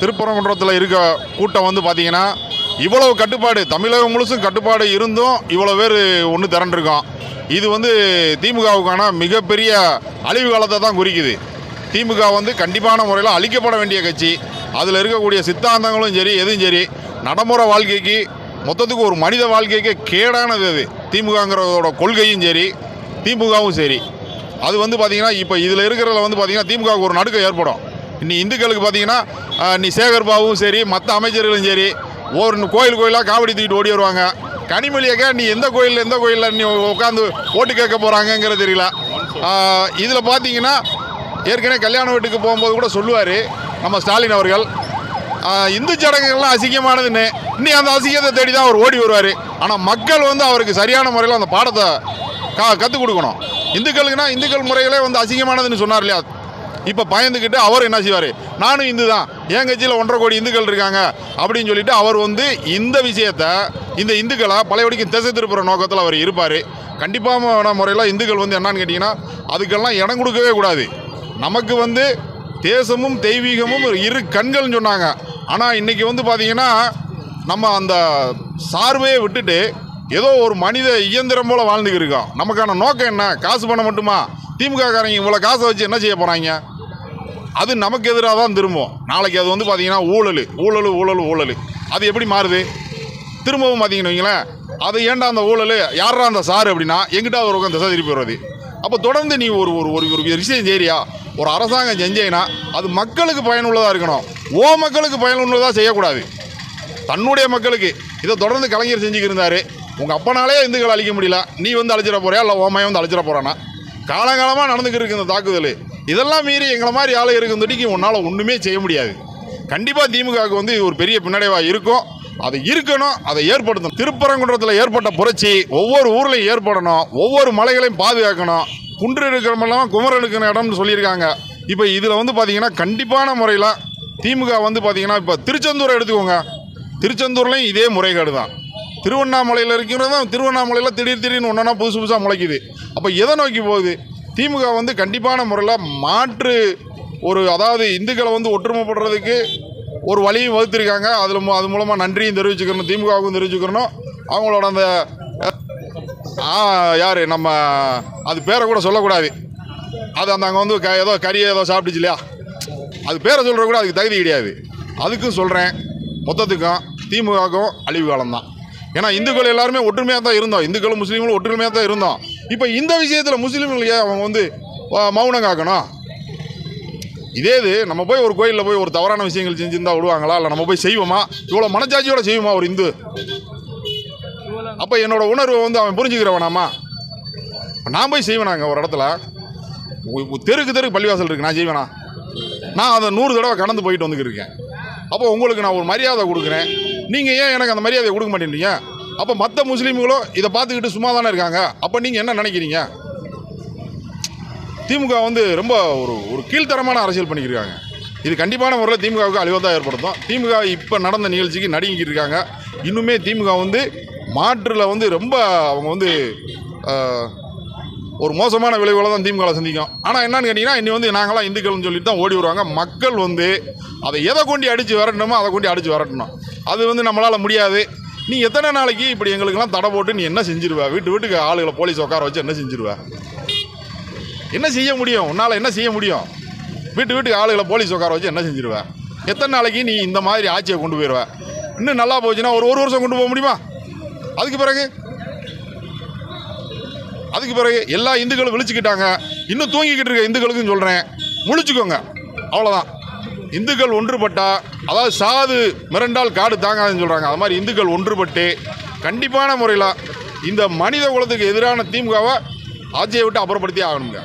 திருப்பரங்குன்றத்தில் இருக்க கூட்டம் வந்து பார்த்தீங்கன்னா இவ்வளவு கட்டுப்பாடு, தமிழகம் முழுசும் கட்டுப்பாடு இருந்தும் இவ்வளோ பேர் ஒன்று திரண்டிருக்கோம். இது வந்து திமுகவுக்கான மிகப்பெரிய அழிவு காலத்தை தான் குறிக்குது. திமுக வந்து கண்டிப்பான முறையில் அழிக்கப்பட வேண்டிய கட்சி. அதில் இருக்கக்கூடிய சித்தாந்தங்களும் சரி, எதுவும் சரி, நடைமுறை வாழ்க்கைக்கு மொத்தத்துக்கு ஒரு மனித வாழ்க்கைக்கு கேடானது அது. திமுகங்கிறதோட கொள்கையும் சரி, திமுகவும் சரி. அது வந்து பார்த்திங்கன்னா இப்போ இதில் இருக்கிறதுல வந்து பார்த்திங்கன்னா திமுகவுக்கு ஒரு நடுக்கம் ஏற்படும். இன்னி இந்துக்களுக்கு பார்த்தீங்கன்னா நீ சேகர் பாபுவும் சரி, மற்ற அமைச்சர்களும் சரி, ஒரு கோயிலாக காவடி தூக்கிட்டு ஓடி வருவாங்க. கனிமொழியக்க நீ எந்த கோயிலில் நீ உட்காந்து ஓட்டு கேட்க போகிறாங்கங்கிறது தெரியல. இதில் பார்த்தீங்கன்னா ஏற்கனவே கல்யாண வீட்டுக்கு போகும்போது கூட சொல்லுவார் நம்ம ஸ்டாலின் அவர்கள், இந்து சடங்குகள்லாம் அசிங்கமானதுன்னு. இன்னி அந்த அசிங்கத்தை தேடி தான் அவர் ஓடி வருவார். ஆனால் மக்கள் வந்து அவருக்கு சரியான முறையில் அந்த பாடத்தை கற்றுக் கொடுக்கணும். இந்துக்களுக்குன்னா இந்துக்கள் முறைகளே வந்து அசிங்கமானதுன்னு சொன்னார் இல்லையா? இப்போ பயந்துக்கிட்டு அவர் என்ன செய்வார், நானும் இந்து தான், என் கட்சியில் 1.5 கோடி இந்துக்கள் இருக்காங்க அப்படின்னு சொல்லிட்டு அவர் வந்து இந்த விஷயத்தை, இந்த இந்துக்களை பழையபடிக்கு திசை திருப்புற நோக்கத்தில் அவர் இருப்பார். கண்டிப்பான முறையில் இந்துக்கள் வந்து என்னன்னு கேட்டிங்கன்னா அதுக்கெல்லாம் இடம் கொடுக்கவே கூடாது. நமக்கு வந்து தேசமும் தெய்வீகமும் இரு கண்கள்னு சொன்னாங்க. ஆனால் இன்றைக்கி வந்து பார்த்திங்கன்னா நம்ம அந்த சார்பையை விட்டுட்டு ஏதோ ஒரு மனித இயந்திரம் போல் வாழ்ந்துக்கிட்டு இருக்கோம். நமக்கான நோக்கம் என்ன? காசு பண்ண மட்டுமா? திமுக காரங்க இவ்வளோ காசை வச்சு என்ன செய்ய போகிறாங்க? அது நமக்கு எதிராக தான் திரும்பும். நாளைக்கு அது வந்து பார்த்திங்கன்னா ஊழல் அது எப்படி மாறுது? திரும்பவும் பார்த்தீங்கன்னு வைங்களேன், அது ஏன்டா அந்த ஊழல், யாரா அந்த சார் அப்படின்னா எங்கிட்ட ஒரு பக்கம் திசை திருப்பி வருது. அப்போ தொடர்ந்து நீ ஒரு விஷயம் சரியா, ஒரு அரசாங்கம் செஞ்சேன்னா அது மக்களுக்கு பயனுள்ளதாக இருக்கணும். மக்களுக்கு பயனுள்ளதாக செய்யக்கூடாது, தன்னுடைய மக்களுக்கு. இதை தொடர்ந்து கலைஞர் செஞ்சுக்கிருந்தாரு. உங்கள் அப்பனாலே இந்துக்களை அழிக்க முடியல, நீ வந்து அழிச்சிட போறியா இல்லை ஓமையை வந்து அழிச்சிட போகிறானா? காலங்காலமாக நடந்துக்கிட்டு இருக்கு இந்த தாக்குதல். இதெல்லாம் மீறி எங்களை மாதிரி ஆளை இருக்குந்தடிக்கு உன்னால் ஒன்றுமே செய்ய முடியாது. கண்டிப்பாக திமுகவுக்கு வந்து ஒரு பெரிய பின்னடைவாக இருக்கும். அது இருக்கணும், அதை ஏற்படுத்தணும். திருப்பரங்குன்றத்தில் ஏற்பட்ட புரட்சி ஒவ்வொரு ஊர்லையும் ஏற்படணும். ஒவ்வொரு மலைகளையும் பாதுகாக்கணும். குன்று இருக்கிறமெல்லாம் குமரன் இருக்கிற இடம்னு சொல்லியிருக்காங்க. இப்போ இதில் வந்து பார்த்திங்கன்னா கண்டிப்பான முறையில் திமுக வந்து பார்த்திங்கன்னா இப்போ திருச்செந்தூரை எடுத்துக்கோங்க. திருச்செந்தூர்லேயும் இதே முறைகேடு தான். திருவண்ணாமலையில் இருக்கிறதும் திருவண்ணாமலையில் திடீர்னு ஒன்றா புதுசாக முளைக்குது. அப்போ எதை நோக்கி போகுது? திமுக வந்து கண்டிப்பான முறையில் மாற்று அதாவது இந்துக்களை வந்து ஒற்றுமைப்படுறதுக்கு ஒரு வழியும் வகுத்திருக்காங்க. அது மூலமாக நன்றியும் தெரிவிச்சுக்கணும், திமுகவுக்கும் தெரிவிச்சுக்கணும். அவங்களோட அந்த யார் நம்ம அது பேரை கூட சொல்லக்கூடாது. அது அந்த அங்கே வந்து ஏதோ கறியை ஏதோ சாப்பிட்டுச்சு இல்லையா, அது பேரை சொல்கிற கூட அதுக்கு தகுதி கிடையாது. அதுக்கும் சொல்கிறேன், மொத்தத்துக்கும் திமுகவுக்கும் அழிவு காலம்தான். ஏன்னா இந்துக்கள் எல்லாருமே ஒற்றுமையாக தான் இருந்தோம், இந்துக்களும் முஸ்லீம்களும் ஒற்றுமையாக தான் இருந்தோம். இப்போ இந்த விஷயத்தில் முஸ்லீம்களுக்கு அவங்க வந்து மௌனம் காக்கணும். இதே இது நம்ம போய் ஒரு கோயிலில் போய் ஒரு தவறான விஷயங்கள் செஞ்சுருந்தா விடுவாங்களா? இல்லை நம்ம போய் செய்வோமா? இவ்வளோ மனச்சாட்சியோடு செய்வோமா ஒரு இந்து? அப்போ என்னோட உணர்வை வந்து அவன் புரிஞ்சுக்கிறவனாமா? நான் போய் செய்வேனாங்க ஒரு இடத்துல தெருக்கு பள்ளிவாசல் இருக்குது, நான் செய்வேனா? நான் அதை 100 தடவை கடந்து போயிட்டு வந்துக்கிட்டு இருக்கேன். அப்போ உங்களுக்கு நான் ஒரு மரியாதை கொடுக்குறேன், நீங்கள் ஏன் எனக்கு அந்த மரியாதையை கொடுக்க மாட்டேன்றீங்க? அப்போ மற்ற முஸ்லீம்களும் இதை பார்த்துக்கிட்டு சும்மா தானே இருக்காங்க. அப்போ நீங்கள் என்ன நினைக்கிறீங்க? திமுக வந்து ரொம்ப ஒரு கீழ்த்தரமான அரசியல் பண்ணிக்கிருக்காங்க. இது கண்டிப்பான முறையில் திமுகவுக்கு அழிவை தான் ஏற்படுத்தும். திமுக இப்போ நடந்த நிகழ்ச்சிக்கு நடுங்கிட்டு இருக்காங்க. இன்னுமே திமுக வந்து மாற்றில் வந்து ரொம்ப அவங்க வந்து ஒரு மோசமான விளைவுகளை தான் திமுக சந்திக்கும். ஆனால் என்னன்னு கேட்டிங்கன்னா இன்னி வந்து நாங்களாம் இந்துக்கள்னு சொல்லிட்டு தான் ஓடி வருவாங்க. மக்கள் வந்து அதை எதை கொண்டு அடித்து விரட்டணுமோ அதை கொண்டு அடித்து விரட்டணும். அது வந்து நம்மளால் முடியாது. நீ எத்தனை நாளைக்கு இப்படி எங்களுக்கெல்லாம் தடை போட்டு நீ என்ன செஞ்சிருவ? வீட்டுக்கு ஆளுகளை போலீஸ் உட்கார வச்சு என்ன செஞ்சிருவ? என்ன செய்ய முடியும்? உன்னால் என்ன செய்ய முடியும்? வீட்டுக்கு ஆளுகளை போலீஸ் உட்கார வச்சு என்ன செஞ்சிருவ? எத்தனை நாளைக்கு நீ இந்த மாதிரி ஆட்சியை கொண்டு போயிடுவ? இன்னும் நல்லா போச்சுன்னா ஒரு வருஷம் கொண்டு போக முடியுமா? அதுக்கு பிறகு எல்லா இந்துக்களும் விழிச்சுக்கிட்டாங்க. இன்னும் தூங்கிக்கிட்டு இருக்க இந்துக்களுக்கும் சொல்கிறேன், முழிச்சுக்கோங்க. அவ்வளோதான். இந்துக்கள் ஒன்றுபட்டா, அதாவது சாது மிரண்டால் காடு தாங்காதுன்னு சொல்கிறாங்க. அது மாதிரி இந்துக்கள் ஒன்றுபட்டு கண்டிப்பான முறையில் இந்த மனித குலத்துக்கு எதிரான திமுகவை ஆட்சியை விட்டு அப்புறப்படுத்தி ஆகணுங்க.